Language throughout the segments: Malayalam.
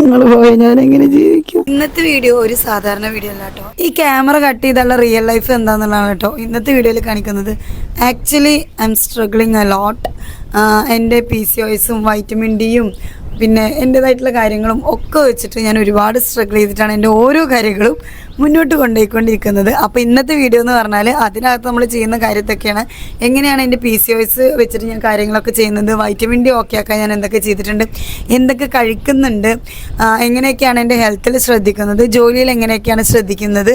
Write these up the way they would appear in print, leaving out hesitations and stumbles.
നിങ്ങൾ പോയി ഞാൻ എങ്ങനെ ജീവിക്കും? ഇന്നത്തെ വീഡിയോ ഒരു സാധാരണ വീഡിയോ അല്ല കേട്ടോ. ഈ ക്യാമറ കട്ട് ചെയ്തുള്ള റിയൽ ലൈഫ് എന്താണെന്നുള്ളതാണ് കേട്ടോ ഇന്നത്തെ വീഡിയോയിൽ കാണിക്കുന്നത്. Actually I M struggling a lot. എൻ്റെ PCOSും വൈറ്റമിൻ ഡിയും പിന്നെ എൻ്റേതായിട്ടുള്ള കാര്യങ്ങളും ഒക്കെ വെച്ചിട്ട് ഞാൻ ഒരുപാട് സ്ട്രഗിൾ ചെയ്തിട്ടാണ് എൻ്റെ ഓരോ കാര്യങ്ങളും മുന്നോട്ട് കൊണ്ടുപോയിക്കൊണ്ടിരിക്കുന്നത്. അപ്പോൾ ഇന്നത്തെ വീഡിയോ എന്ന് പറഞ്ഞാൽ അതിനകത്ത് നമ്മൾ ചെയ്യുന്ന കാര്യത്തൊക്കെയാണ്. എങ്ങനെയാണ് എൻ്റെ PCOS വെച്ചിട്ട് ഞാൻ കാര്യങ്ങളൊക്കെ ചെയ്യുന്നത്, വൈറ്റമിൻ ഡി ഓക്കെ ആക്കാൻ ഞാൻ എന്തൊക്കെ ചെയ്തിട്ടുണ്ട്, എന്തൊക്കെ കഴിക്കുന്നുണ്ട്, എങ്ങനെയൊക്കെയാണ് എൻ്റെ ഹെൽത്തിൽ ശ്രദ്ധിക്കുന്നത്, ജോലിയിൽ എങ്ങനെയൊക്കെയാണ് ശ്രദ്ധിക്കുന്നത്,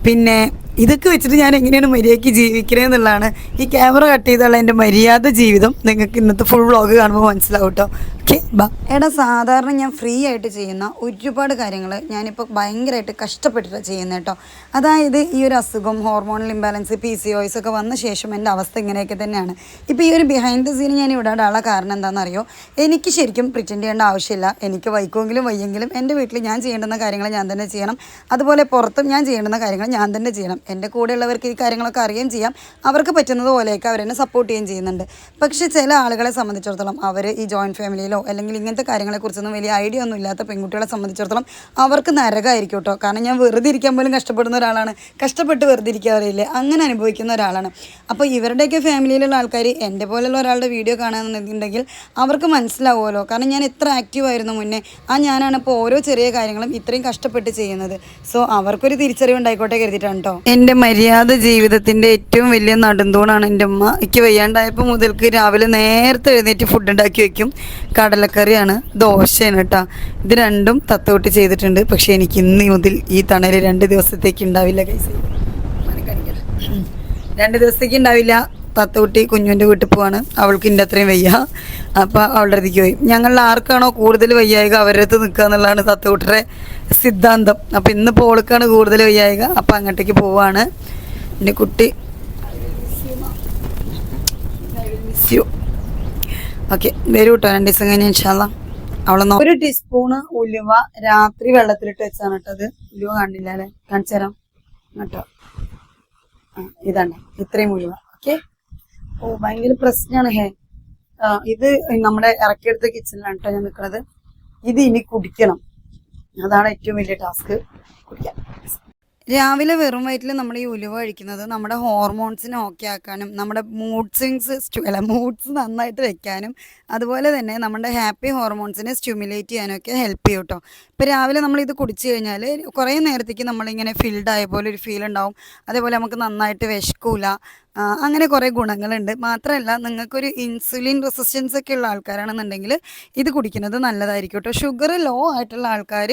പിന്നെ ഇതൊക്കെ വെച്ചിട്ട് ഞാൻ എങ്ങനെയാണ് മര്യാദയ്ക്ക് ജീവിക്കുന്നത് എന്നുള്ളതാണ് ഈ ക്യാമറ കട്ട് ചെയ്തുള്ള എൻ്റെ മര്യാദ ജീവിതം. നിങ്ങൾക്ക് ഇന്നത്തെ ഫുൾ വ്ളോഗ് കാണുമ്പോൾ മനസ്സിലാവും കേട്ടോ. ഓക്കെ ബാ. എടാ, സാധാരണ ഞാൻ ഫ്രീ ആയിട്ട് ചെയ്യുന്ന ഒരുപാട് കാര്യങ്ങൾ ഞാനിപ്പോൾ ഭയങ്കരമായിട്ട് കഷ്ടപ്പെട്ടിട്ടാണ് ചെയ്യുന്നത് കേട്ടോ. അതായത് ഈ ഒരു അസുഖം, ഹോർമോണൽ ഇംബാലൻസ്, PCOS ഒക്കെ വന്ന ശേഷം എൻ്റെ അവസ്ഥ ഇങ്ങനെയൊക്കെ തന്നെയാണ്. ഇപ്പോൾ ഈ ഒരു ബിഹൈൻഡ് ദ സീൻ ഞാൻ ഇവിടെ ഇടാനുള്ള കാരണം എന്താണെന്നറിയോ? എനിക്ക് ശരിക്കും പ്രിറ്റൻഡ് ചെയ്യേണ്ട ആവശ്യമില്ല. എനിക്ക് വൈക്കുമെങ്കിലും വയ്യെങ്കിലും എൻ്റെ വീട്ടിൽ ഞാൻ ചെയ്യേണ്ടുന്ന കാര്യങ്ങൾ ഞാൻ തന്നെ ചെയ്യണം. അതുപോലെ പുറത്തും ഞാൻ ചെയ്യേണ്ടുന്ന കാര്യങ്ങൾ ഞാൻ തന്നെ ചെയ്യണം. എൻ്റെ കൂടെയുള്ളവർക്ക് ഈ കാര്യങ്ങളൊക്കെ അറിയുകയും ചെയ്യാം. അവർക്ക് പറ്റുന്നത് പോലെയൊക്കെ അവരെന്നെ സപ്പോർട്ട് ചെയ്യുകയും ചെയ്യുന്നുണ്ട്. പക്ഷേ ചില ആളുകളെ സംബന്ധിച്ചിടത്തോളം അവർ ഈ ജോയിൻറ്റ് ഫാമിലിയിലോ അല്ലെങ്കിൽ ഇങ്ങനത്തെ കാര്യങ്ങളെക്കുറിച്ചൊന്നും വലിയ ഐഡിയ ഒന്നും ഇല്ലാത്ത പെൺകുട്ടികളെ സംബന്ധിച്ചിടത്തോളം അവർക്ക് നരകമായിരിക്കും കേട്ടോ. കാരണം ഞാൻ വെറുതെ ഇരിക്കാൻ പോലും കഷ്ടപ്പെടുന്ന ഒരാളാണ്. കഷ്ടപ്പെട്ട് വെറുതെ ഇരിക്കാറില്ലേ, അങ്ങനെ അനുഭവിക്കുന്ന ഒരാളാണ്. അപ്പോൾ ഇവരുടെയൊക്കെ ഫാമിലിയിലുള്ള ആൾക്കാർ എൻ്റെ പോലെയുള്ള ഒരാളുടെ വീഡിയോ കാണുന്നുണ്ടെങ്കിൽ അവർക്ക് മനസ്സിലാവുമല്ലോ. കാരണം ഞാൻ എത്ര ആക്റ്റീവായിരുന്നു മുന്നേ, ഞാനാണ് ഇപ്പോൾ ഓരോ ചെറിയ കാര്യങ്ങളും ഇത്രയും കഷ്ടപ്പെട്ട് ചെയ്യുന്നത്. സോ അവർക്കൊരു തിരിച്ചറിവ് ഉണ്ടായിക്കോട്ടെ കരുതിയിട്ടാണ് കേട്ടോ. എൻ്റെ മര്യാദ ജീവിതത്തിൻ്റെ ഏറ്റവും വലിയ നടുന്തൂണാണ് എൻ്റെ ഉമ്മ. എനിക്ക് വയ്യാണ്ടായപ്പോൾ മുതൽക്ക് രാവിലെ നേരത്തെ എഴുന്നേറ്റ് ഫുഡ് ഉണ്ടാക്കി വയ്ക്കും. കടലക്കറിയാണ്, ദോശയാണ് കേട്ടോ. ഇത് രണ്ടും തത്തൂട്ടി ചെയ്തിട്ടുണ്ട്. പക്ഷേ എനിക്ക് ഇന്ന് മുതൽ ഈ തണൽ 2 ദിവസത്തേക്ക് ഉണ്ടാവില്ല. കൈസ് 2 ദിവസത്തേക്ക് ഉണ്ടാവില്ല. തത്തൂട്ടി കുഞ്ഞുവിൻ്റെ വീട്ടിൽ പോവാണ്. അവൾക്ക് ഇൻ്റെ അത്രയും വയ്യ. അപ്പോൾ അവളുടെ അടുത്തേക്ക് പോയി. ഞങ്ങളിൽ ആർക്കാണോ കൂടുതൽ വയ്യായിക അവരുടെ അടുത്ത് നിൽക്കുക എന്നുള്ളതാണ് തത്തൂട്ടിയുടെ സിദ്ധാന്തം. അപ്പോൾ ഇന്നിപ്പോൾ ഓൾക്കാണ് കൂടുതൽ വയ്യായിക. അപ്പോൾ അങ്ങോട്ടേക്ക് പോവാണ്. എൻ്റെ കുട്ടി ഓക്കെ വരൂ കേട്ടോ. 2 ദിവസം കഴിഞ്ഞ് ഇൻഷാല്ലാ അവളെ 1 ടീസ്പൂണ് ഉലുവ രാത്രി വെള്ളത്തിലിട്ട് വെച്ചാണ് കേട്ടത്. ഉലുവ കണ്ടില്ല അല്ലേ? കാണിച്ചു തരാം കേട്ടോ. ഇതാണ് ഇത്രയും ഉലുവ. ഓക്കെ. ഭയങ്കര പ്രശ്നമാണ് ഇത് നമ്മുടെ ഇറക്കിയെടുത്ത കിച്ചണിലാണ് കേട്ടോ ഞാൻ നിൽക്കുന്നത്. ഇത് ഇനി കുടിക്കണം. അതാണ് ഏറ്റവും വലിയ ടാസ്ക്, കുടിക്കാൻ. രാവിലെ വെറും വയറ്റിൽ നമ്മൾ ഈ ഉലുവ കഴിക്കുന്നത് നമ്മുടെ ഹോർമോൺസിനെ ഓക്കെ ആക്കാനും നമ്മുടെ മൂഡ്സ് നന്നായിട്ട് വെക്കാനും അതുപോലെ തന്നെ നമ്മുടെ ഹാപ്പി ഹോർമോൺസിനെ സ്റ്റിമുലേറ്റ് ചെയ്യാനും ഒക്കെ ഹെൽപ്പ് ചെയ്യും കേട്ടോ. ഇപ്പോൾ രാവിലെ നമ്മളിത് കുടിച്ചു കഴിഞ്ഞാൽ കുറേ നേരത്തേക്ക് നമ്മളിങ്ങനെ ഫിൽഡായ പോലെ ഒരു ഫീൽ ഉണ്ടാവും. അതേപോലെ നമുക്ക് നന്നായിട്ട് വിശക്കൂല. അങ്ങനെ കുറേ ഗുണങ്ങളുണ്ട്. മാത്രമല്ല നിങ്ങൾക്കൊരു ഇൻസുലിൻ റെസിസ്റ്റൻസ് ഒക്കെ ഉള്ള ആൾക്കാരാണെന്നുണ്ടെങ്കിൽ ഇത് കുടിക്കുന്നത് നല്ലതായിരിക്കും കേട്ടോ. ഷുഗർ ലോ ആയിട്ടുള്ള ആൾക്കാർ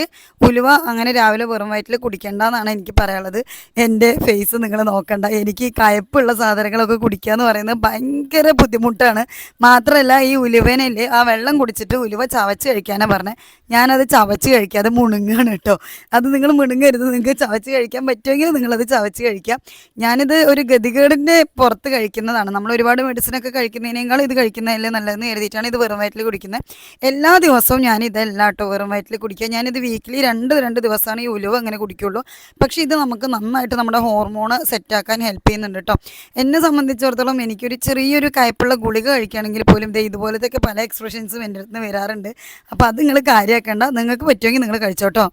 ഉലുവ അങ്ങനെ രാവിലെ വെറും വയറ്റിൽ കുടിക്കേണ്ടെന്നാണ് എനിക്ക് പറയാനുള്ളത്. എൻ്റെ ഫേസ് നിങ്ങൾ നോക്കണ്ട. എനിക്ക് ഈ കയപ്പുള്ള സാധനങ്ങളൊക്കെ കുടിക്കുക എന്ന് പറയുന്നത് ഭയങ്കര ബുദ്ധിമുട്ടാണ്. മാത്രമല്ല ഈ ഉലുവേനല്ലേ ആ വെള്ളം കുടിച്ചിട്ട് ഉലുവ ചവച്ച് കഴിക്കാനാണ് പറഞ്ഞത്. ഞാനത് ചവച്ച് കഴിക്കാതെ മുണുങ്ങാണ് കേട്ടോ. അത് നിങ്ങൾ മുണുങ്ങരുത്. നിങ്ങൾക്ക് ചവച്ച് കഴിക്കാൻ പറ്റുമെങ്കിൽ നിങ്ങളത് ചവച്ച് കഴിക്കാം. ഞാനിത് ഒരു ഗതികേടിൻ്റെ പുറത്ത് കഴിക്കുന്നതാണ്. നമ്മൾ ഒരുപാട് മെഡിസിനൊക്കെ കഴിക്കുന്നതിനേക്കാൾ ഇത് കഴിക്കുന്നതല്ലേ നല്ലതെന്ന് കരുതിയിട്ടാണ് ഇത് വെറും വയറ്റിൽ കുടിക്കുന്നത്. എല്ലാ ദിവസവും ഞാൻ ഇതല്ല കേട്ടോ വെറും വയറ്റിൽ കുടിക്കുക. ഞാനിത് വീക്കിലി 2 ദിവസമാണ് ഈ ഉലുവ അങ്ങനെ കുടിക്കുള്ളൂ. പക്ഷേ ഇത് നമുക്ക് നന്നായിട്ട് നമ്മുടെ ഹോർമോൺ സെറ്റാക്കാൻ ഹെൽപ്പ് ചെയ്യുന്നുണ്ട് കേട്ടോ. എന്നെ സംബന്ധിച്ചിടത്തോളം എനിക്കൊരു ചെറിയൊരു കയ്പുള്ള ഗുളിക കഴിക്കുകയാണെങ്കിൽ പോലും ഇതുപോലത്തെയൊക്കെ പല എക്സ്പ്രഷൻസും എൻ്റെ അടുത്ത് വരാറുണ്ട്. അപ്പോൾ അത് നിങ്ങൾ കാര്യമാക്കേണ്ട. നിങ്ങൾക്ക് പറ്റുമെങ്കിൽ നിങ്ങൾ കഴിച്ചോട്ടോ.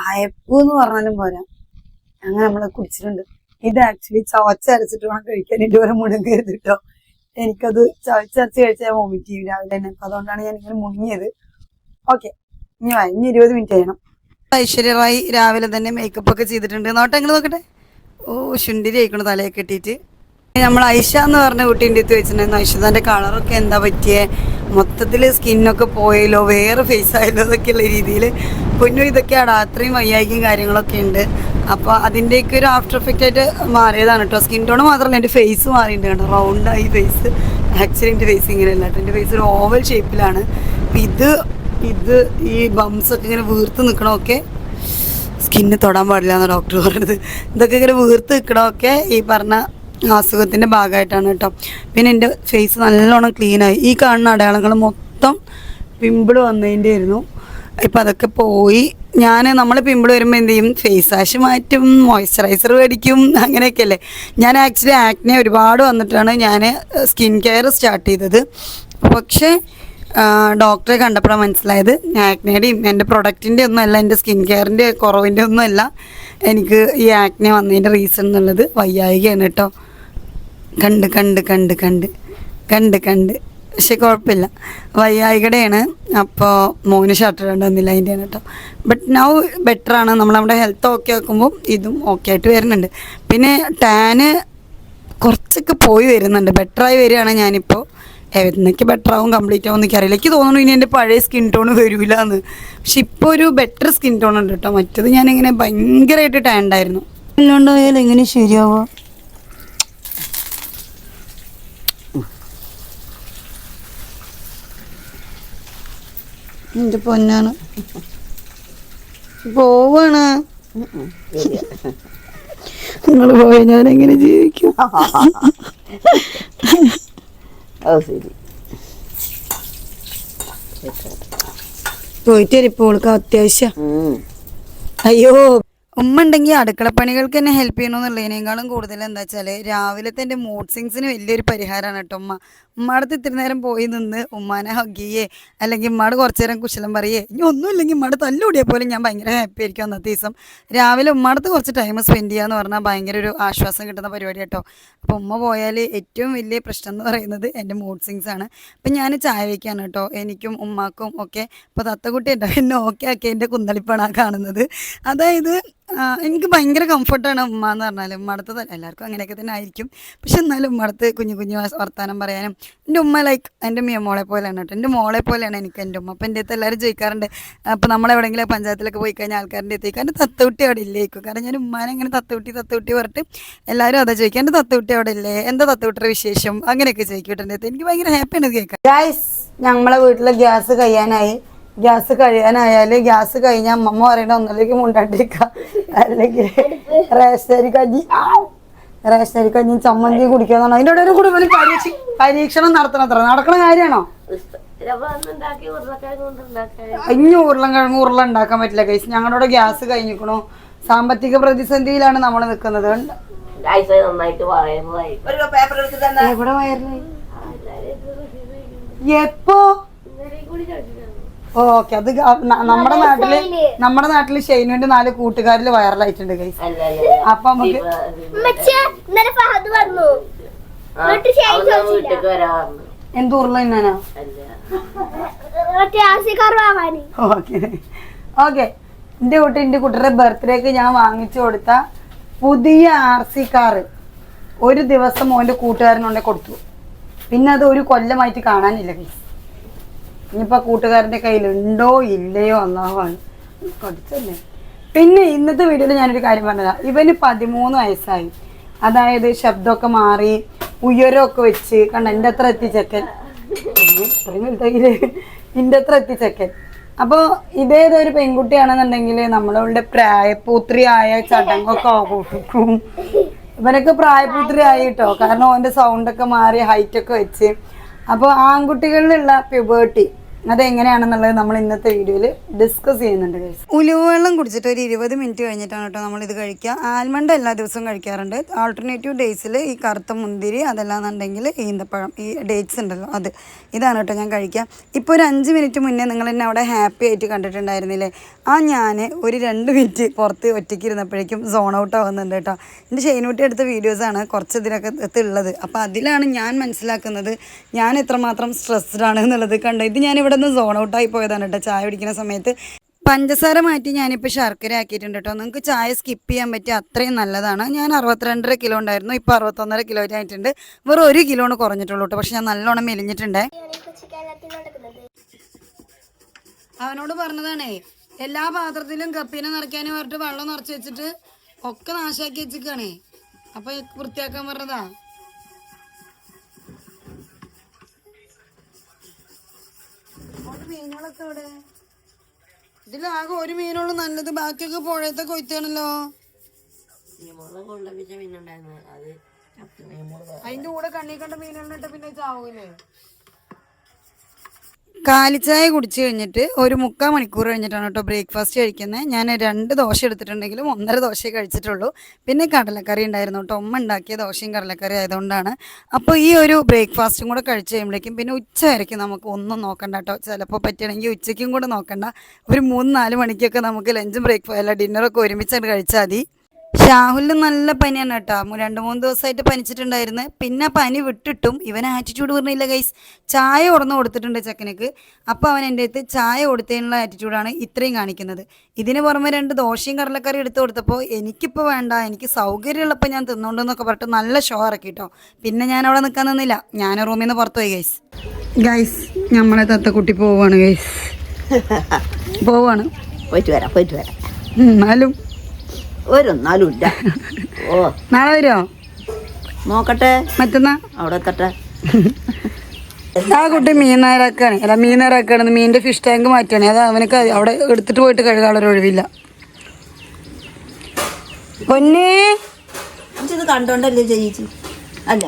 കയപ്പ് എന്ന് പറഞ്ഞാലും പോരാ, അങ്ങനെ നമ്മൾ കുടിച്ചിട്ടുണ്ട്. ഇത് ആക്ച്വലി ചവച്ചരച്ചിട്ട് വേണം കഴിക്കാൻ. ഇതുവരെ മുണങ്ങരുത് കേട്ടോ. എനിക്കത് ചവച്ചരച്ച് കഴിച്ചാൽ വോമിറ്റ് ചെയ്യും രാവിലെ തന്നെ. അപ്പം അതുകൊണ്ടാണ് ഞാൻ ഇങ്ങനെ മുങ്ങിയത്. ഓക്കെ, ഇനി 20 മിനിറ്റ് ചെയ്യണം. ഐശ്വര്യ റായി രാവിലെ തന്നെ മേക്കപ്പ് ഒക്കെ ചെയ്തിട്ടുണ്ട്. നോട്ടെ എങ്ങനെ നോക്കട്ടെ. ശുണ്ടിരി ആയിക്കണം തലയൊക്കെ കെട്ടിയിട്ട്. നമ്മൾ ഐഷ എന്ന് പറഞ്ഞ കുട്ടീൻ്റെ അടുത്ത് വെച്ചിട്ടുണ്ടായിരുന്നു. ഐഷതാൻ്റെ കളറൊക്കെ എന്താ പറ്റിയേ, മൊത്തത്തിൽ സ്കിന്നൊക്കെ പോയല്ലോ, വേറെ ഫേസ് ആയല്ലോ എന്നൊക്കെയുള്ള രീതിയിൽ. പൊന്നു ഇതൊക്കെയാണ് അത്രയും വയ്യായിക്കും കാര്യങ്ങളൊക്കെ ഉണ്ട്. അപ്പോൾ അതിൻ്റെയൊക്കെ ഒരു ആഫ്റ്റർ എഫക്റ്റ് ആയിട്ട് മാറിയതാണ് കേട്ടോ. സ്കിൻ ടോൺ മാത്രമല്ല എൻ്റെ ഫേസ് മാറിയിട്ടുണ്ട് കേട്ടോ. റൗണ്ടായി ഫേസ്. ആക്ച്വലി എൻ്റെ ഫേസ് ഇങ്ങനെയല്ല കേട്ടോ. എൻ്റെ ഫേസ് ഒരു ഓവൽ ഷേപ്പിലാണ്. അപ്പം ഇത് ഈ ബംസൊക്കെ ഇങ്ങനെ വീർത്ത് നിൽക്കണമൊക്കെ സ്കിന്ന് തൊടാൻ പാടില്ല എന്നാണ് ഡോക്ടർ പറഞ്ഞത്. ഇതൊക്കെ ഇങ്ങനെ വീർത്ത് നിൽക്കണമൊക്കെ ഈ പറഞ്ഞ അസുഖത്തിൻ്റെ ഭാഗമായിട്ടാണ് കേട്ടോ. പിന്നെ എൻ്റെ ഫേസ് നല്ലോണം ക്ലീനായി. ഈ കാണുന്ന അടയാളങ്ങൾ മൊത്തം പിമ്പിൾ വന്നതിൻ്റെ ആയിരുന്നു. ഇപ്പം അതൊക്കെ പോയി. നമ്മൾ പിമ്പിൾ വരുമ്പോൾ എന്ത് ചെയ്യും, ഫേസ് വാഷ് മാറ്റും, മോയ്സ്ചറൈസർ മേടിക്കും, അങ്ങനെയൊക്കെ അല്ലേ. ഞാൻ ആക്ച്വലി ആക്നെ ഒരുപാട് വന്നിട്ടാണ് ഞാൻ സ്കിൻ കെയർ സ്റ്റാർട്ട് ചെയ്തത്. പക്ഷേ ഡോക്ടറെ കണ്ടപ്പോഴാണ് മനസ്സിലായത് ആക്നയുടെയും എൻ്റെ പ്രൊഡക്റ്റിൻ്റെ ഒന്നും അല്ല, എൻ്റെ സ്കിൻ കെയറിൻ്റെ കുറവിൻ്റെ ഒന്നും അല്ല എനിക്ക് ഈ ആക്നെ വന്നതിൻ്റെ റീസൺ എന്നുള്ളത് വയ്യായികയാണ് കേട്ടോ. കണ്ട് കണ്ട് കണ്ട് കണ്ട് കണ്ട് കണ്ട് പക്ഷെ കുഴപ്പമില്ല, വയ്യായികടെയാണ്. അപ്പോൾ മോന് ഷർട്ട് ഇടേണ്ടി വന്നില്ല അതിൻ്റെയാണ് കേട്ടോ. ബട്ട് നൗ ബെറ്ററാണ്, നമ്മുടെ ഹെൽത്ത് ഓക്കെ ആക്കുമ്പോൾ ഇതും ഓക്കെ ആയിട്ട് വരുന്നുണ്ട്. പിന്നെ ടാന് കുറച്ചൊക്കെ പോയി വരുന്നുണ്ട്, ബെറ്ററായി വരികയാണ് ഞാനിപ്പോൾ. എന്നൊക്കെ ബെറ്റർ ആവും, കംപ്ലീറ്റ് ആവും എന്നൊക്കെ അറിയില്ല. എനിക്ക് തോന്നുന്നു ഇനി എൻ്റെ പഴയ സ്കിൻ ടോൺ വരില്ല എന്ന്. പക്ഷെ ഇപ്പോൾ ഒരു ബെറ്റർ സ്കിൻ ടോൺ ഉണ്ട് കേട്ടോ. മറ്റത് ഞാനിങ്ങനെ ഭയങ്കരമായിട്ട് ടാൻഡായിരുന്നു. അല്ലാണ്ടായാലും എങ്ങനെ ശരിയാവുക? എൻ്റെ പൊന്നാണ് പോവാണ്. നിങ്ങൾ പോയി ഞാൻ എങ്ങനെ ജീവിക്കും? ശരി പോയിട്ട് വരിപ്പോൾ ഓൾക്ക് അത്യാവശ്യം. അയ്യോ, ഉമ്മ ഉണ്ടെങ്കിൽ അടുക്കളപ്പണികൾക്ക് തന്നെ ഹെൽപ്പ് ചെയ്യണമെന്നുള്ളതിനേക്കാളും കൂടുതൽ എന്താ വെച്ചാൽ രാവിലത്തെ എൻ്റെ മൂഡ് സ്വിങ്സിന് വലിയൊരു പരിഹാരമാണ് കേട്ടോ ഉമ്മ. ഉമ്മാടത്ത് ഇത്തിരി നേരം പോയി നിന്ന് ഉമ്മാനെ ഹഗ് ചെയ്യേ, അല്ലെങ്കിൽ ഉമ്മാട് കുറച്ച് നേരം കുശലം പറയേ, ഇനി ഒന്നുമില്ലെങ്കിൽ ഉമ്മാട് തല്ലുകൂടിയാൽ പോലും ഞാൻ ഭയങ്കര ഹാപ്പി ആയിരിക്കും അന്നത്തെ ദിവസം. രാവിലെ ഉമ്മാടത്ത് കുറച്ച് ടൈം സ്പെൻഡ് ചെയ്യുക എന്ന് പറഞ്ഞാൽ ഭയങ്കര ഒരു ആശ്വാസം കിട്ടുന്ന പരിപാടി കേട്ടോ. അപ്പോൾ ഉമ്മ പോയാൽ ഏറ്റവും വലിയ പ്രശ്നം എന്ന് പറയുന്നത് എൻ്റെ മൂഡ് സ്വിങ്സ് ആണ്. അപ്പം ഞാൻ ചായ വയ്ക്കാണ് കേട്ടോ, എനിക്കും ഉമ്മാക്കും ഒക്കെ. അപ്പോൾ തത്തക്കുട്ടി ഉണ്ടോ എന്നെ ഓക്കെ ആക്കി എൻ്റെ കുന്തളിപ്പാണ് ആ കാണുന്നത്. അതായത് എനിക്ക് ഭയങ്കര കംഫർട്ടാണ് ഉമ്മ എന്ന് പറഞ്ഞാൽ. ഉമ്മടുത്ത് എല്ലാവർക്കും അങ്ങനെയൊക്കെ തന്നെ ആയിരിക്കും. പക്ഷെ എന്നാലും ഉമ്മടുത്ത് കുഞ്ഞു കുഞ്ഞു വർത്താനം പറയാനും. എൻ്റെ ഉമ്മ ലൈക്ക് എൻ്റെ മോളെ പോലെയാണ് കേട്ടോ, എൻ്റെ മോളെ പോലെയാണ് എനിക്ക് എൻ്റെ ഉമ്മ. അപ്പം എൻ്റെ അടുത്ത് എല്ലാവരും ചോദിക്കാറുണ്ട്, അപ്പോൾ നമ്മളെവിടെയെങ്കിലും പഞ്ചായത്തിലൊക്കെ പോയി കഴിഞ്ഞാൽ ആൾക്കാരുടെ എത്തിക്കും എൻ്റെ തത്തക്കുട്ടി അവിടെ ഇല്ലേക്കും. കാരണം ഞാൻ ഉമ്മാനെ ഇങ്ങനെ തത്തക്കുട്ടി പറഞ്ഞിട്ട് എല്ലാവരും അതാ ചോദിക്കുക, എൻ്റെ തത്തക്കുട്ടി അവിടെ ഇല്ലേ, എന്താ തത്തക്കുട്ടിയുടെ വിശേഷം, അങ്ങനെയൊക്കെ ചോദിക്കും കേട്ടോ എൻ്റെ അടുത്ത്. എനിക്ക് ഭയങ്കര ഹാപ്പിയാണ് കേൾക്കാൻ. ഗൈസ്, ഞങ്ങളെ വീട്ടിലെ ഗ്യാസ് കഴിയാനായി. ഗ്യാസ് കഴിയാനായാൽ ഗ്യാസ് കഴിഞ്ഞാൽ അമ്മമ്മ പറയണ ഒന്നിലേക്ക് മുണ്ടാണ്ടിരിക്കുക, അല്ലെങ്കിൽ റേഷനരി കഞ്ഞി ചമ്മന്തി കുടിക്കാന്നാണ്. അതിൻ്റെ ഇടയിൽ കൂടി ഇവന് പരീക്ഷണം നടത്തണത്ര നടക്കണ കാര്യമാണോ? ഇനി ഉരുളക്കിഴങ്ങ് ഉണ്ടാക്കാൻ പറ്റില്ല ഗൈസ്. ഞങ്ങളുടെ ഗ്യാസ് കഴിഞ്ഞിക്കണു, സാമ്പത്തിക പ്രതിസന്ധിയിലാണ് നമ്മൾ നിൽക്കുന്നത്. എവിടെ വയറിലായി? എപ്പോ? ഓക്കെ, അത് നമ്മുടെ നാട്ടില് ഷെയ്നുവിന്റെ 4 കൂട്ടുകാരിൽ വൈറലായിട്ടുണ്ട് ഗൈസ്. അപ്പൊ നമുക്ക് എന്ത് ഉരുള തിന്നാനോ? ഓക്കെ, എന്റെ കുട്ടിയുടെ ബർത്ത്ഡേക്ക് ഞാൻ വാങ്ങിച്ചു കൊടുത്ത പുതിയ RC കാറ് ഒരു ദിവസം മോന്റെ കൂട്ടുകാരനുണ്ടെ കൊടുത്തു. പിന്നെ അത് ഒരു കൊല്ലമായിട്ട് കാണാനില്ല ഗൈസ്. ഇനിയിപ്പോ കൂട്ടുകാരൻ്റെ കയ്യിലുണ്ടോ ഇല്ലയോ അല്ലാഹുവാണ് പഠിച്ചല്ലേ. പിന്നെ ഇന്നത്തെ വീഡിയോയിൽ ഞാനൊരു കാര്യം പറഞ്ഞതാ, ഇവന് 13 വയസ്സായി. അതായത് ശബ്ദമൊക്കെ മാറി, ഉയരമൊക്കെ വെച്ച് കണ്ട എൻ്റെ അത്ര എത്തിച്ചെക്കൻ, എൻ്റെ അത്ര എത്തിച്ചെക്കൻ. അപ്പോൾ ഇതേതൊരു പെൺകുട്ടിയാണെന്നുണ്ടെങ്കിൽ നമ്മളുടെ പ്രായപൂത്രിയായ ചടങ്ങൊക്കെ കൂട്ടും. ഇവനൊക്കെ പ്രായപൂത്രി ആയി കേട്ടോ, കാരണം അവൻ്റെ സൗണ്ടൊക്കെ മാറി, ഹൈറ്റൊക്കെ വെച്ച്. അപ്പോൾ ആൺകുട്ടികളിലുള്ള പ്യൂബേർട്ടി അതെങ്ങനെയാണെന്നുള്ളത് നമ്മൾ ഇന്നത്തെ വീഡിയോയിൽ ഡിസ്കസ് ചെയ്യുന്നുണ്ട് ഗൈസ്. ഉലുവെള്ളം കുടിച്ചിട്ട് ഒരു 20 മിനിറ്റ് കഴിഞ്ഞിട്ടാണ് കേട്ടോ നമ്മളിത് കഴിക്കുക. ആൽമണ്ട് എല്ലാ ദിവസവും കഴിക്കാറുണ്ട്. ആൾട്ടർനേറ്റീവ് ഡേയ്സിൽ ഈ കറുത്ത മുന്തിരി, അതല്ലാന്നുണ്ടെങ്കിൽ ഈന്തപ്പഴം, ഈ ഡേറ്റ്സ് ഉണ്ടല്ലോ അത്, ഇതാണ് കേട്ടോ ഞാൻ കഴിക്കുക. ഇപ്പോൾ ഒരു 5 മിനിറ്റ് മുന്നേ നിങ്ങൾ എന്നെ അവിടെ ഹാപ്പി ആയിട്ട് കണ്ടിട്ടുണ്ടായിരുന്നില്ലേ? ഞാൻ ഒരു 2 മിനിറ്റ് പുറത്ത് ഒറ്റയ്ക്ക് ഇരുന്നപ്പോഴേക്കും സോൺ ഔട്ട് ആവുന്നുണ്ട് കേട്ടോ. എൻ്റെ ഷെയ്നൂട്ടി എടുത്ത വീഡിയോസാണ് കുറച്ച് ഇതിനകത്ത് ഉള്ളത്. അപ്പോൾ അതിലാണ് ഞാൻ മനസ്സിലാക്കുന്നത് ഞാൻ എത്രമാത്രം സ്ട്രെസ്ഡ് ആണ് എന്നുള്ളത്. കണ്ടോ, ഇത് ഞാനിവിടെ നിന്ന് സോൺ ഔട്ടായി പോയതാണ് കേട്ടോ. ചായ കുടിക്കുന്ന സമയത്ത് പഞ്ചസാര മാറ്റി ഞാനിപ്പോൾ ശർക്കര ആക്കിയിട്ടുണ്ട് കേട്ടോ. നിങ്ങൾക്ക് ചായ സ്കിപ്പ് ചെയ്യാൻ പറ്റിയ അത്രയും നല്ലതാണ്. ഞാൻ 62.5 കിലോ ഉണ്ടായിരുന്നു, ഇപ്പോൾ 61.5 കിലോ ആയിട്ടുണ്ട്. വെറും 1 കിലോണ് കുറഞ്ഞിട്ടുള്ളൂ കേട്ടോ. പക്ഷെ ഞാൻ നല്ലോണം മെലിഞ്ഞിട്ടുണ്ട്. അവനോട് പറഞ്ഞതാണേ, എല്ലാ പാത്രത്തിലും കപ്പിനെ നിറയ്ക്കാനും പറഞ്ഞിട്ട് വെള്ളം നിറച്ച് വെച്ചിട്ട് ഒക്കെ നാശാക്കി വെച്ചിരിക്കുകയാണേ. അപ്പൊ വൃത്തിയാക്കാൻ പറഞ്ഞതാ. മീനുകളൊക്കെ ഇവിടെ, ഇതിലാകെ ഒരു മീനുള്ളൂ നല്ലത്, ബാക്കിയൊക്കെ പുഴയത്തെ കൊയ്ത്താണല്ലോ. അതിന്റെ കൂടെ കണ്ണി കണ്ട മീനുകളിട്ട് പിന്നെ ചാവൂലേ. കാലിച്ചായ കുടിച്ച് കഴിഞ്ഞിട്ട് ഒരു 3/4 മണിക്കൂർ കഴിഞ്ഞിട്ടാണ് കേട്ടോ ബ്രേക്ക്ഫാസ്റ്റ് കഴിക്കുന്നത്. ഞാൻ 2 ദോശ എടുത്തിട്ടുണ്ടെങ്കിലും 1.5 ദോശയെ കഴിച്ചിട്ടുള്ളൂ. പിന്നെ കടലക്കറി ഉണ്ടായിരുന്നു കേട്ടോ, ഉമ്മ ഉണ്ടാക്കിയ ദോശയും കടലക്കറി ആയതുകൊണ്ടാണ്. അപ്പോൾ ഈ ഒരു ബ്രേക്ക്ഫാസ്റ്റും കൂടെ കഴിച്ച് കഴിയുമ്പോഴേക്കും പിന്നെ ഉച്ച വരയ്ക്കും നമുക്ക് ഒന്നും നോക്കണ്ട കേട്ടോ. ചിലപ്പോൾ പറ്റുകയാണെങ്കിൽ ഉച്ചയ്ക്കും കൂടെ നോക്കണ്ട, ഒരു 3-4 മണിക്കൊക്കെ നമുക്ക് ലഞ്ചും ബ്രേക്ക്ഫാസ്റ്റ് ഡിന്നറൊക്കെ ഒരുമിച്ചായിട്ട് കഴിച്ചാൽ മതി. ഷാഹുലിന് നല്ല പനിയാണ് കേട്ടോ, 2-3 ദിവസമായിട്ട് പനിച്ചിട്ടുണ്ടായിരുന്നു. പിന്നെ പനി വിട്ടിട്ടും ഇവൻ ആറ്റിറ്റ്യൂഡ് പറഞ്ഞില്ല ഗൈസ്. ചായ ഉറന്നു കൊടുത്തിട്ടുണ്ട് ചെക്കനക്ക്, അപ്പോൾ അവൻ എൻ്റെ അടുത്ത് ചായ കൊടുത്തതിനുള്ള ആറ്റിറ്റ്യൂഡാണ് ഇത്രയും കാണിക്കുന്നത്. ഇതിന് പുറമെ 2 ദോശയും കടലക്കറി എടുത്ത് കൊടുത്തപ്പോൾ എനിക്കിപ്പോൾ വേണ്ട, എനിക്ക് സൗകര്യമുള്ളപ്പോൾ ഞാൻ തിന്നുകൊണ്ടെന്നൊക്കെ പറഞ്ഞിട്ട് നല്ല ഷോ ഇറക്കി കേട്ടോ. പിന്നെ ഞാൻ അവിടെ നിൽക്കാൻ നിന്നില്ല, ഞാൻ റൂമിൽ നിന്ന് പുറത്തു പോയി ഗൈസ്. ഗൈസ് നമ്മളെ തത്തക്കുട്ടി പോവാണ് ഗൈസ്, പോവാണ്. പോയിട്ട് വരാം. എന്നാലും ഒരൊന്നാലും ഇല്ല. ഓ നാളെ വരുമോ നോക്കട്ടെ, മറ്റന്നാ അവിടെ എത്തട്ടെ. ആ കുട്ടി മീനേറാക്കാണ്, മീനിന്റെ ഫിഷ് ടാങ്ക് മാറ്റാണ്. അത് അവനക്ക് അവിടെ എടുത്തിട്ട് പോയിട്ട് കഴുകാനുള്ള ഒഴിവില്ല. പൊന്നേ ഇത് കണ്ടോണ്ടല്ലേ ചേച്ചി? അല്ല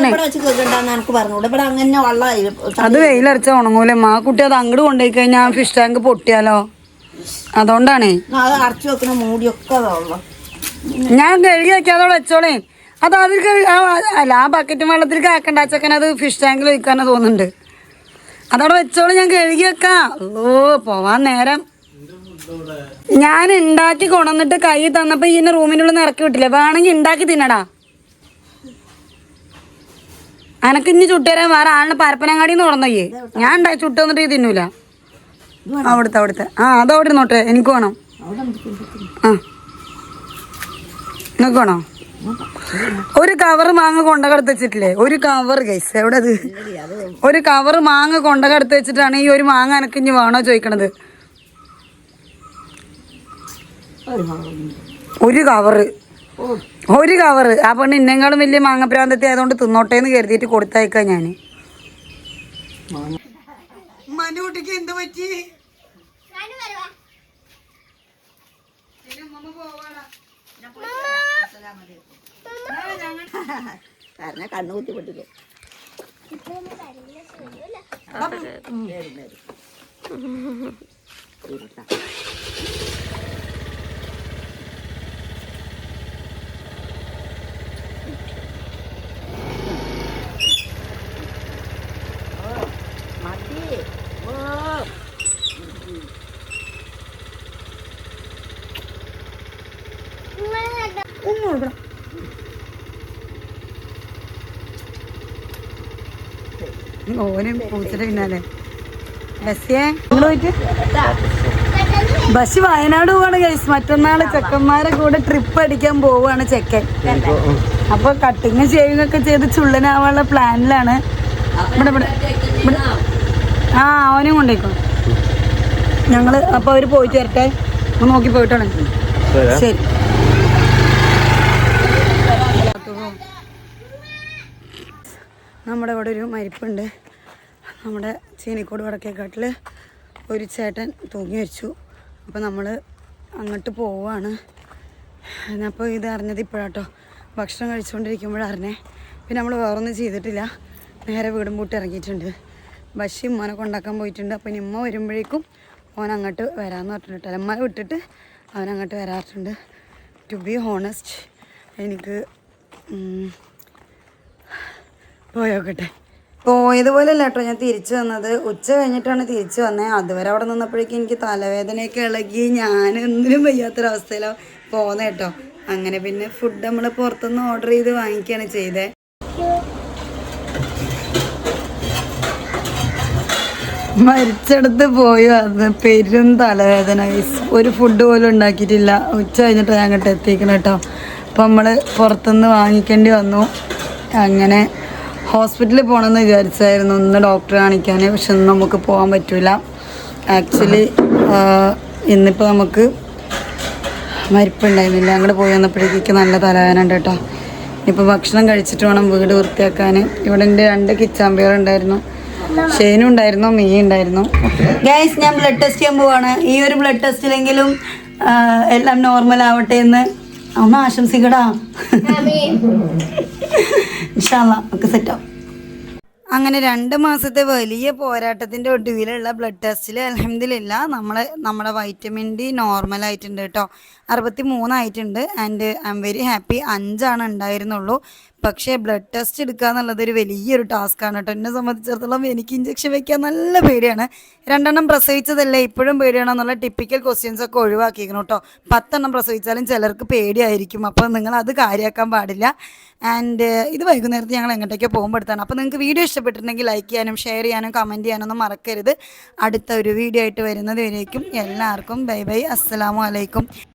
ഇവിടെ വെച്ച് കേൾക്കണ്ടെന്ന് എനിക്ക് പറഞ്ഞൂടെ? ഇവിടെ അങ്ങനെ വള്ളമായി. അത് വെയിലരച്ച ഉണങ്ങൂലമ്മ. ആ കുട്ടി അത് അങ്ങോട്ട് കൊണ്ടുപോയി കഴിഞ്ഞാൽ ഫിഷ് ടാങ്ക് പൊട്ടിയാലോ, അതുകൊണ്ടാണേ. അത് അടച്ചു വെക്കുന്ന മൂടിയൊക്കെ വെള്ളം ഞാൻ കഴുകി വെക്കാതെ വെച്ചോളേ. അത് അതിൽ അല്ല, ആ ബക്കറ്റും വെള്ളത്തിൽ കാക്കണ്ട ചക്കൻ, അത് ഫിഷ് ടാങ്കിൽ ഒഴിക്കാനാ തോന്നുന്നുണ്ട്. അതവിടെ വെച്ചോളൂ, ഞാൻ കഴുകി വെക്കാം. ഓ പോവാൻ നേരം. ഞാൻ ഉണ്ടാക്കി കൊണ്ടുവന്നിട്ട് കൈ തന്നപ്പോ ഈ റൂമിനുള്ളിൽ നിന്ന് ഇറക്കി വിട്ടില്ലേ, വേണമെങ്കിൽ ഉണ്ടാക്കി തിന്നടാ. അനക്ക് ഇനി ചുട്ടുതരാൻ വേറെ ആളിനെ പരപ്പനങ്ങാടിന്ന് തുറന്നയ്യേ. ഞാൻ ഉണ്ടാക്കി ചുട്ട് വന്നിട്ട് ഈ തിന്നൂല. അവിടുത്തെ അതവിടെ ഇരുന്നോട്ടെ, എനിക്ക് വേണം. ആ നിങ്ങൾക്ക് വേണോ? ഒരു കവർ മാങ്ങ കൊണ്ടകടുത്ത് വെച്ചിട്ടില്ലേ, ഒരു കവർ ഗൈസ്, എവിടെ അത്? ഒരു കവർ മാങ്ങ കൊണ്ടകടുത്ത് വെച്ചിട്ടാണ് ഈ ഒരു മാങ്ങ എനക്ക് ഇനി വേണോ ചോദിക്കണത്. ഒരു കവറ് ആ പെണ്ണ് ഇന്നെങ്കാളും വലിയ മാങ്ങപ്രാന്തത്തെ ആയതുകൊണ്ട് തിന്നോട്ടേന്ന് കരുതിയിട്ട് കൊടുത്തയക്കാം ഞാൻ. മനുകുട്ടിക്ക് എന്ത് പറ്റി? കാരണം കണ്ണുകുത്തി പൊട്ടിക്കും. ഓനും പൂച്ചയുടെ പിന്നാലെ. ബസ്സിയെ നിങ്ങൾ പോയിട്ട് ബസ് വയനാട് പോവാണ് ഗൈസ്. മറ്റന്നാള് ചെക്കന്മാരെ കൂടെ ട്രിപ്പ് അടിക്കാൻ പോവാണ് ചെക്കൻ. അപ്പൊ കട്ടിങ് ഷേവിങ് ഒക്കെ ചെയ്ത് ചുള്ളനാവാനുള്ള പ്ലാനിലാണ്. ഇവിടെ ആ അവനും കൊണ്ടേക്കോ ഞങ്ങള്. അപ്പൊ അവര് പോയിട്ട് വരട്ടെ, നോക്കി പോയിട്ടാണ്. ശരി. നമ്മുടെ ഇവിടെ ഒരു മരിപ്പുണ്ട്. നമ്മുടെ ചീനിക്കോട് വടക്കേക്കാട്ടിൽ ഒരു ചേട്ടൻ തൂങ്ങി മരിച്ചു. അപ്പോൾ നമ്മൾ അങ്ങോട്ട് പോവാണ്. അപ്പോൾ ഇത് അറിഞ്ഞത് ഇപ്പോഴാട്ടോ, ഭക്ഷണം കഴിച്ചുകൊണ്ടിരിക്കുമ്പോഴറിഞ്ഞേ. പിന്നെ നമ്മൾ വേറൊന്നും ചെയ്തിട്ടില്ല, നേരെ വീടും പൂട്ടി ഇറങ്ങിയിട്ടുണ്ട്. ബഷി ഉമ്മനെ കൊണ്ടാക്കാൻ പോയിട്ടുണ്ട്. അപ്പോൾ ഇനി ഉമ്മ വരുമ്പോഴേക്കും ഓൻ അങ്ങോട്ട് വരാമെന്ന് പറഞ്ഞിട്ട്, അമ്മ വിട്ടിട്ട് അവൻ അങ്ങോട്ട് വരാറുണ്ട്. ടു ബി ഹോണസ്റ്റ് എനിക്ക് പോയോക്കട്ടെ. പോയതുപോലെ അല്ല കേട്ടോ ഞാൻ തിരിച്ചു വന്നത്. ഉച്ച കഴിഞ്ഞിട്ടാണ് തിരിച്ചു വന്നത്. അതുവരെ അവിടെ നിന്നപ്പോഴേക്കും എനിക്ക് തലവേദനയൊക്കെ ഇളകി ഞാൻ ഒന്നിനും വയ്യാത്തൊരവസ്ഥയിലാണ് പോകുന്നത് കേട്ടോ. അങ്ങനെ പിന്നെ ഫുഡ് നമ്മൾ പുറത്തുനിന്ന് ഓർഡർ ചെയ്ത് വാങ്ങിക്കുകയാണ് ചെയ്തത്. മരിച്ചെടുത്ത് പോയി വന്ന് പെരും തലവേദന. ഒരു ഫുഡ് പോലും ഉണ്ടാക്കിയിട്ടില്ല. ഉച്ച കഴിഞ്ഞിട്ട് ഞാൻ അങ്ങോട്ട് എത്തിക്കണം കേട്ടോ. അപ്പം നമ്മൾ പുറത്തുനിന്ന് വാങ്ങിക്കേണ്ടി വന്നു. അങ്ങനെ ഹോസ്പിറ്റലിൽ പോകണമെന്ന് വിചാരിച്ചായിരുന്നു, ഒന്ന് ഡോക്ടറെ കാണിക്കാൻ. പക്ഷെ ഒന്നും നമുക്ക് പോകാൻ പറ്റില്ല. ആക്ച്വലി ഇന്നിപ്പോൾ നമുക്ക് മരിപ്പുണ്ടായിരുന്നില്ല. അങ്ങോട്ട് പോയി വന്നപ്പോഴേക്ക് നല്ല തലവേദന ഉണ്ട് കേട്ടോ. ഇപ്പോൾ ഭക്ഷണം കഴിച്ചിട്ട് വേണം വീട് വൃത്തിയാക്കാൻ. ഇവിടെ എൻ്റെ 2 കിച്ചാമ്പികളുണ്ടായിരുന്നു, ഷെയ്നും ഉണ്ടായിരുന്നു, മീ ഉണ്ടായിരുന്നു. ഗൈസ് ഞാൻ ബ്ലഡ് ടെസ്റ്റ് ചെയ്യാൻ പോവാണ്. ഈ ഒരു ബ്ലഡ് ടെസ്റ്റിലെങ്കിലും എല്ലാം നോർമൽ ആവട്ടെ എന്ന് ഒന്ന് ആശംസിക്കടാ. ഇൻഷാ അല്ലാഹ് ഒക്കെ സെറ്റാവും. അങ്ങനെ 2 മാസത്തെ വലിയ പോരാട്ടത്തിൻ്റെ ഒടുവിലുള്ള ബ്ലഡ് ടെസ്റ്റിൽ അൽഹംദുലില്ലാ നമ്മുടെ വൈറ്റമിൻ ഡി നോർമൽ ആയിട്ടുണ്ട് കേട്ടോ. 63 ആയിട്ടുണ്ട്. And I am very happy. 5 ഉണ്ടായിരുന്നുള്ളൂ. പക്ഷേ ബ്ലഡ് ടെസ്റ്റ് എടുക്കുക എന്നുള്ളത് ഒരു വലിയൊരു ടാസ്ക്കാണ് കേട്ടോ. എന്നെ സംബന്ധിച്ചിടത്തോളം എനിക്ക് ഇഞ്ചക്ഷൻ വെക്കാൻ നല്ല പേടിയാണ്. 2 പ്രസവിച്ചതല്ലേ ഇപ്പോഴും പേടിയാണെന്നുള്ള ടിപ്പിക്കൽ ക്വസ്റ്റ്യൻസ് ഒക്കെ ഒഴിവാക്കിയിരിക്കണം കേട്ടോ. 10 പ്രസവിച്ചാലും ചിലർക്ക് പേടിയായിരിക്കും. അപ്പോൾ നിങ്ങൾ അത് കാര്യമാക്കാൻ പാടില്ല. ആൻഡ് ഇത് വൈകുന്നേരത്ത് ഞങ്ങൾ എങ്ങോട്ടേക്കോ പോകുമ്പോൾ എടുത്താണ്. അപ്പോൾ നിങ്ങൾക്ക് വീഡിയോ ഇഷ്ടപ്പെട്ടിട്ടുണ്ടെങ്കിൽ ലൈക്ക് ചെയ്യാനും ഷെയർ ചെയ്യാനും കമൻറ്റ് ചെയ്യാനൊന്നും മറക്കരുത്. അടുത്ത ഒരു വീഡിയോ ആയിട്ട് വരുന്നത് വരേക്കും എല്ലാവർക്കും ബൈ ബൈ. അസ്സലാമു അലൈക്കും.